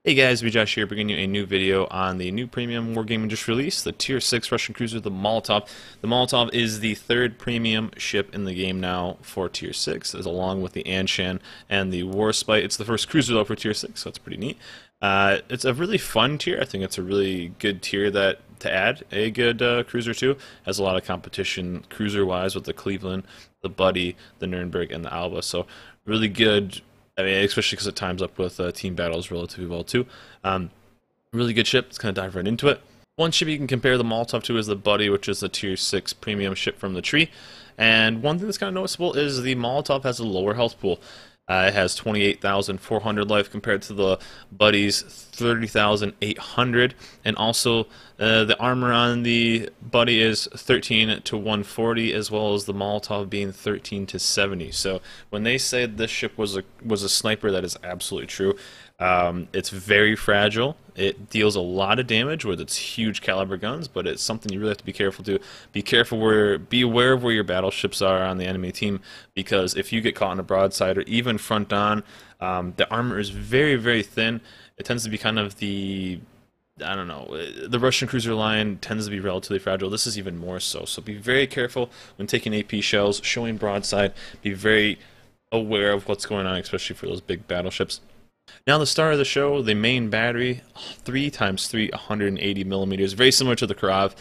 Hey guys, Josh here, bringing you a new video on the new premium wargaming just released, the Tier 6 Russian cruiser, the Molotov. The Molotov is the third premium ship in the game now for Tier 6, as along with the Anshan and the Warspite. It's the first cruiser though for Tier 6, so it's pretty neat. It's a really fun tier. I think it's a really good tier that to add a good cruiser to. Has a lot of competition cruiser-wise with the Cleveland, the Buddy, the Nuremberg, and the Alba, so really good. I mean, especially because it times up with team battles relatively well too. Really good ship. Let's kind of dive right into it. One ship you can compare the Molotov to is the Buddy, which is a Tier 6 premium ship from the tree. And one thing that's kind of noticeable is the Molotov has a lower health pool. It has 28,400 life compared to the Buddy's 30,800, and also the armor on the Buddy is 13 to 140, as well as the Molotov being 13 to 70. So when they say this ship was a sniper, that is absolutely true. It's very fragile. It deals a lot of damage with its huge caliber guns, but it's something you really have to be careful to. Be aware of where your battleships are on the enemy team, because if you get caught in a broadside or even front on, the armor is very, very thin. It tends to be kind of the, I don't know, the Russian cruiser line tends to be relatively fragile. This is even more so. So be very careful when taking AP shells, showing broadside. Be very aware of what's going on, especially for those big battleships. Now the star of the show, the main battery, 3x3, 180 millimeters, very similar to the Karav.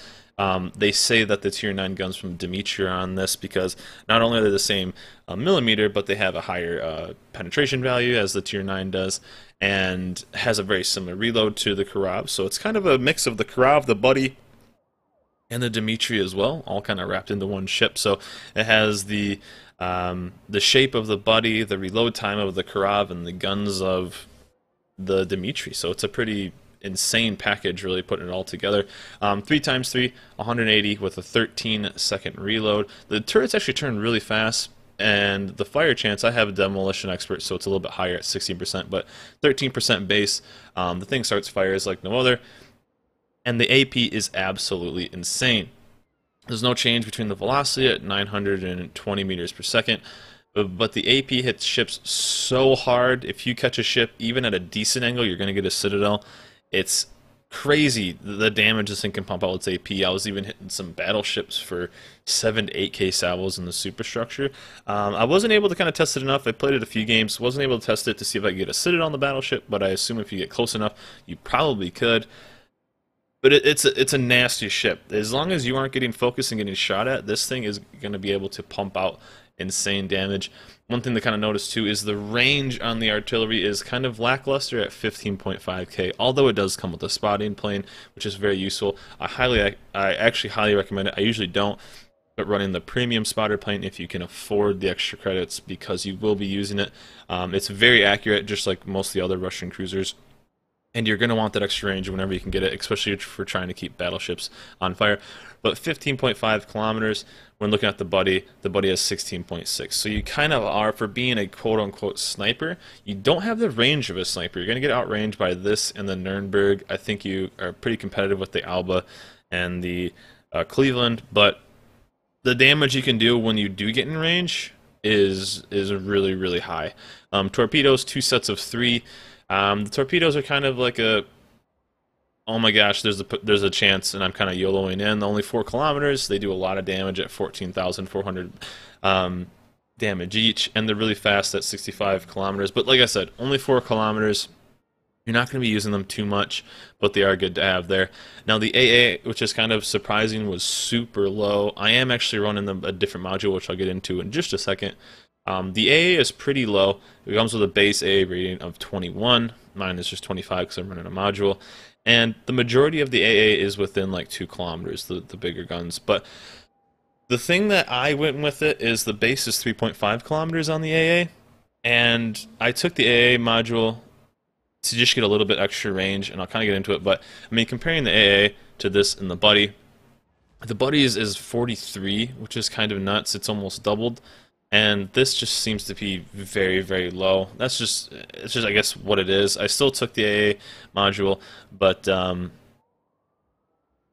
They say that the Tier 9 guns from Dmitry are on this because not only are they the same millimeter, but they have a higher penetration value as the Tier 9 does, and has a very similar reload to the Karav. So it's kind of a mix of the Karav, the Buddy, and the Dmitry as well, all kind of wrapped into one ship. So it has the shape of the Buddy, the reload time of the Karav, and the guns of the Dmitry. So it's a pretty insane package, really putting it all together. 3x3, 180 with a 13-second reload. The turrets actually turn really fast, and the fire chance, I have a demolition expert, so it's a little bit higher at 16%, but 13% base. The thing starts fires like no other, and the AP is absolutely insane. There's no change between the velocity at 920 meters per second, but the AP hits ships so hard. If you catch a ship, even at a decent angle, you're going to get a Citadel. It's crazy the damage this thing can pump out with its AP. I was even hitting some battleships for 7 to 8K salvos in the superstructure. I wasn't able to kind of test it enough. I played it a few games, wasn't able to test it to see if I could get a Citadel on the battleship, but I assume if you get close enough, you probably could. But it's a nasty ship. As long as you aren't getting focused and getting shot at, this thing is going to be able to pump out insane damage. One thing to kind of notice too is the range on the artillery is kind of lackluster at 15.5K, although it does come with a spotting plane, which is very useful. I actually highly recommend it. I usually don't, but running the premium spotter plane if you can afford the extra credits, because you will be using it. It's very accurate, just like most of the other Russian cruisers. And you're going to want that extra range whenever you can get it, especially for trying to keep battleships on fire. But 15.5 kilometers, when looking at the Buddy has 16.6. So you kind of are, for being a quote-unquote sniper, you don't have the range of a sniper. You're going to get outranged by this and the Nuremberg. I think you are pretty competitive with the Alba and the Cleveland, but the damage you can do when you do get in range is really, really high. Torpedoes, 2 sets of 3. The torpedoes are kind of like a, oh my gosh, there's a chance, and I'm kind of YOLOing in. Only 4 kilometers. They do a lot of damage at 14,400 damage each, and they're really fast at 65 kilometers. But like I said, only 4 kilometers. You're not going to be using them too much, but they are good to have there. Now the AA, which is kind of surprising, was super low. I am actually running a different module, which I'll get into in just a second. The AA is pretty low. It comes with a base AA rating of 21. Mine is just 25 because I'm running a module. And the majority of the AA is within like 2 kilometers, the bigger guns. But the thing that I went with it is the base is 3.5 kilometers on the AA. And I took the AA module to just get a little bit extra range, and I'll kind of get into it. But I mean, comparing the AA to this and the Buddy is 43, which is kind of nuts. It's almost doubled. And this just seems to be very, very low. It's just I guess what it is. I still took the AA module, but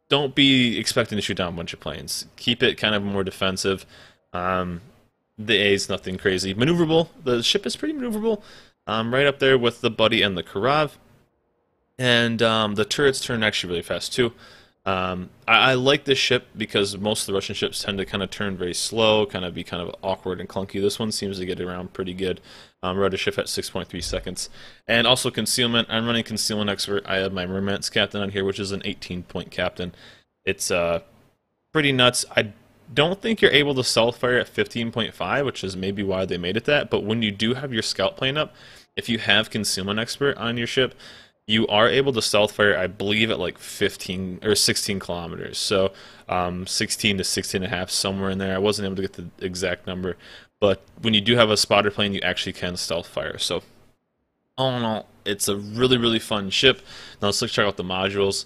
don't be expecting to shoot down a bunch of planes. Keep it kind of more defensive. The A is nothing crazy. Maneuverable. The ship is pretty maneuverable. Right up there with the Buddy and the Karav. And the turrets turn actually really fast too. I like this ship because most of the Russian ships tend to kind of turn very slow, kind of be kind of awkward and clunky. This one seems to get around pretty good. Rudder shift at 6.3 seconds. And also concealment. I'm running concealment expert. I have my Merman's captain on here, which is an 18-point captain. It's pretty nuts. I don't think you're able to stealth fire at 15.5, which is maybe why they made it that. But when you do have your scout plane up, if you have concealment expert on your ship, you are able to stealth fire, I believe, at like 15 or 16 kilometers. So 16 to 16 and a half, somewhere in there. I wasn't able to get the exact number. But when you do have a spotter plane, you actually can stealth fire. So all in all, it's a really, really fun ship. Now let's check out the modules.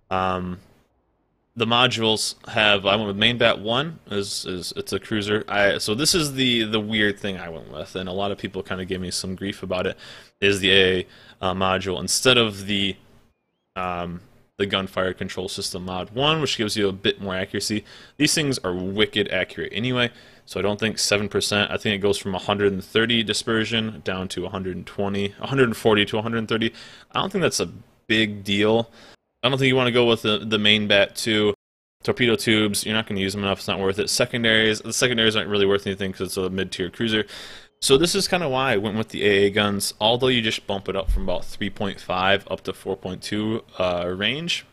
The modules have, I went with main bat 1 is it's a cruiser. So this is the weird thing I went with, and a lot of people kind of gave me some grief about it, is the AA module instead of the gunfire control system mod 1, which gives you a bit more accuracy. These things are wicked accurate anyway, so I don't think 7%. I think it goes from 130 dispersion down to 120, 140 to 130. I don't think that's a big deal. I don't think you want to go with the main bat 2. Torpedo tubes, you're not going to use them enough, it's not worth it. Secondaries, the secondaries aren't really worth anything because it's a mid-tier cruiser. So this is kind of why I went with the AA guns, although you just bump it up from about 3.5 up to 4.2 range.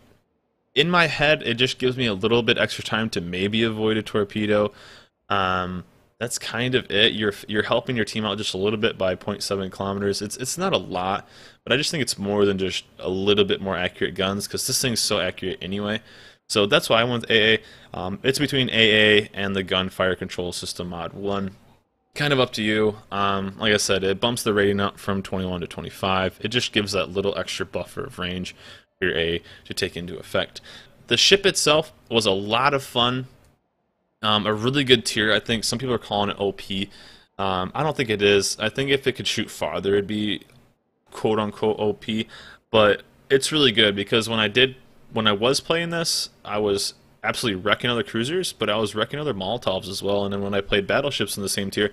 In my head, it just gives me a little bit extra time to maybe avoid a torpedo. That's kind of it. You're helping your team out just a little bit by 0.7 kilometers. It's not a lot, but I just think it's more than just a little bit more accurate guns because this thing's so accurate anyway. So that's why I went with AA. It's between AA and the gunfire control system mod 1. Kind of up to you. Like I said, it bumps the rating up from 21 to 25. It just gives that little extra buffer of range for your AA to take into effect. The ship itself was a lot of fun. A really good tier. I think some people are calling it OP. I don't think it is. I think if it could shoot farther, it'd be quote-unquote OP. But it's really good because when I was playing this, I was absolutely wrecking other cruisers, but I was wrecking other Molotovs as well. And then when I played battleships in the same tier,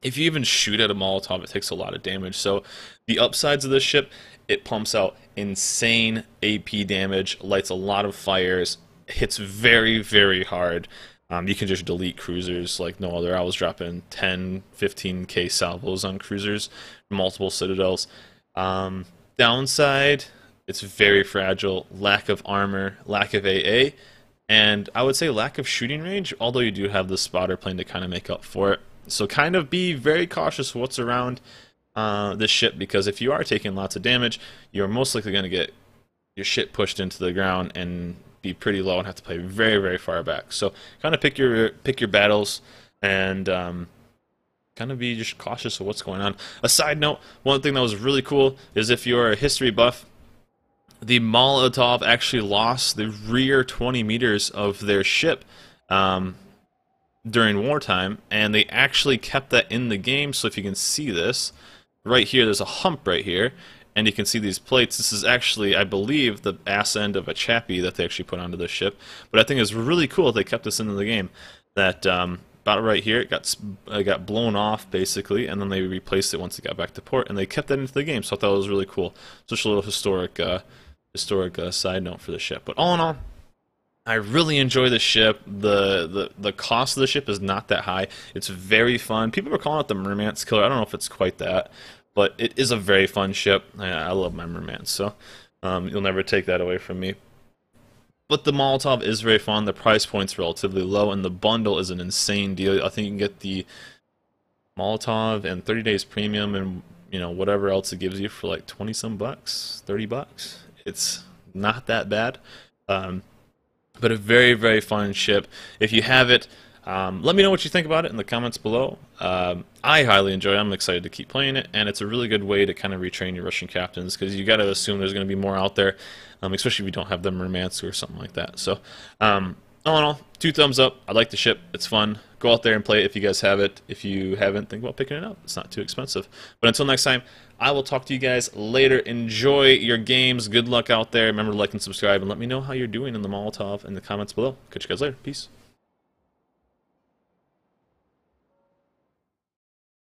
if you even shoot at a Molotov, it takes a lot of damage. So the upsides of this ship, it pumps out insane AP damage, lights a lot of fires, hits very, very hard. You can just delete cruisers like no other. I was dropping 10, 15k salvos on cruisers, multiple citadels. Downside, it's very fragile, lack of armor, lack of AA, and I would say lack of shooting range, although you do have the spotter plane to kind of make up for it. So kind of be very cautious of what's around this ship, because if you are taking lots of damage, you're most likely going to get your ship pushed into the ground and be pretty low and have to play very, very far back. So kind of pick your battles and kind of be just cautious of what's going on. A side note, one thing that was really cool is if you're a history buff, the Molotov actually lost the rear 20 meters of their ship during wartime, and they actually kept that in the game. So if you can see this, right here, there's a hump right here, and you can see these plates. This is actually, I believe, the ass end of a chappie that they actually put onto the ship. But I think it's really cool that they kept this into the game. That about right here, it got blown off basically, and then they replaced it once it got back to port, and they kept that into the game. So I thought it was really cool. Just a little historic side note for the ship. But all in all, I really enjoy the ship. The cost of the ship is not that high. It's very fun. People are calling it the Merman's Killer. I don't know if it's quite that, but it is a very fun ship. I love my Mermans, so you'll never take that away from me. But the Molotov is very fun. The price point's relatively low, and the bundle is an insane deal. I think you can get the Molotov and 30 days premium and whatever else it gives you for like 20 some bucks, 30 bucks. It's not that bad. But a very, very fun ship. If you have it, let me know what you think about it in the comments below. I highly enjoy it. I'm excited to keep playing it, and it's a really good way to kind of retrain your Russian captains, because you got to assume there's going to be more out there, especially if you don't have the Murmansk or something like that. So, all in all, 2 thumbs up. I like the ship. It's fun. Go out there and play it if you guys have it. If you haven't, think about picking it up. It's not too expensive. But until next time, I will talk to you guys later. Enjoy your games. Good luck out there. Remember to like and subscribe, and let me know how you're doing in the Molotov in the comments below. Catch you guys later. Peace.